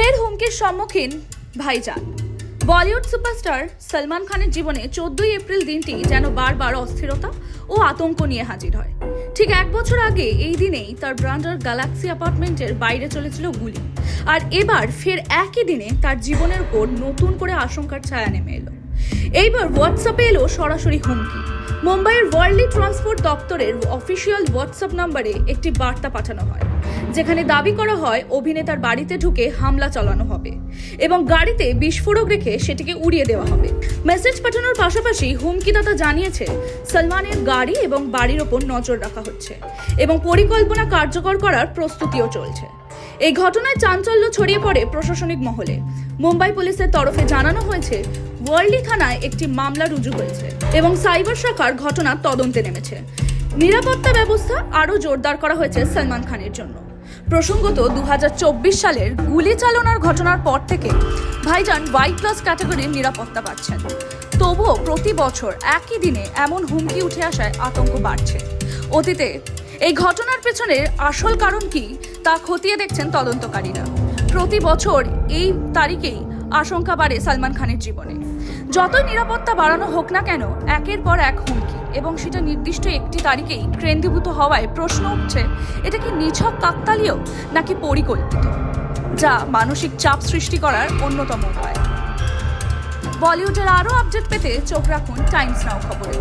ফের হুমকির সম্মুখীন ভাইজান। বলিউড সুপারস্টার সলমান খানের জীবনে 14ই এপ্রিল দিনটি যেন বারবার অস্থিরতা ও আতঙ্ক নিয়ে হাজির হয়। ঠিক এক বছর আগে এই দিনেই তার ব্র্যান্ডার গ্যালাক্সি অ্যাপার্টমেন্টের বাইরে চলেছিল গুলি, আর এবার ফের একই দিনে তার জীবনের উপর নতুন করে আশঙ্কার ছায়া নেমে এলো। এইবার হোয়াটসঅ্যাপে এলো সরাসরি হুমকি। মুম্বাইয়ের ওয়ার্ল্ডলি ট্রান্সপোর্ট দপ্তরের অফিসিয়াল হোয়াটসঅ্যাপ নম্বরে একটি বার্তা পাঠানো হয়, যেখানে দাবি করা হয় অভিনেতার বাড়িতে ঢুকে হামলা চালানো হবে এবং গাড়িতে বিস্ফোরক রেখে সেটিকে উড়িয়ে দেওয়া হবে। মেসেজ পাঠানোর পাশাপাশি হুমকিদাতা জানিয়েছে সলমানের গাড়ি এবং বাড়ির ওপর নজর রাখা হচ্ছে এবং পরিকল্পনা কার্যকর করার প্রস্তুতিও চলছে। এই ঘটনায় চাঞ্চল্য ছড়িয়ে পড়ে প্রশাসনিক মহলে। মুম্বাই পুলিশের তরফে জানানো হয়েছে ওয়ার্ল্ডলি থানায় একটি মামলা রুজু হয়েছে এবং সাইবার শাখার ঘটনার তদন্তে নেমেছে। নিরাপত্তা ব্যবস্থা আরও জোরদার করা হয়েছে সলমান খানের জন্য। প্রসঙ্গত 2024 সালের গুলি চালনার ঘটনার পর থেকে ভাইজান Y+ ক্যাটাগরির নিরাপত্তা পাচ্ছেন। তবুও প্রতি বছর একই দিনে এমন হুমকি উঠে আসায় আতঙ্ক বাড়ছে। অতীতে এই ঘটনার পেছনের আসল কারণ কি তা খতিয়ে দেখছেন তদন্তকারীরা। প্রতি বছর এই তারিখেই আশঙ্কা বাড়ে সলমান খানের জীবনে। যতই নিরাপত্তা বাড়ানো হোক না কেন, একের পর এক হুমকি, এবং সেটা নির্দিষ্ট একটি তারিখেই কেন্দ্রীভূত হওয়ায় প্রশ্ন উঠছে, এটা কি নিছক কাকতালীয় নাকি পরিকল্পিত, যা মানসিক চাপ সৃষ্টি করার অন্যতম উপায়। বলিউডের আরও আপডেট পেতে চোখ রাখুন টাইমস নাও খবরে।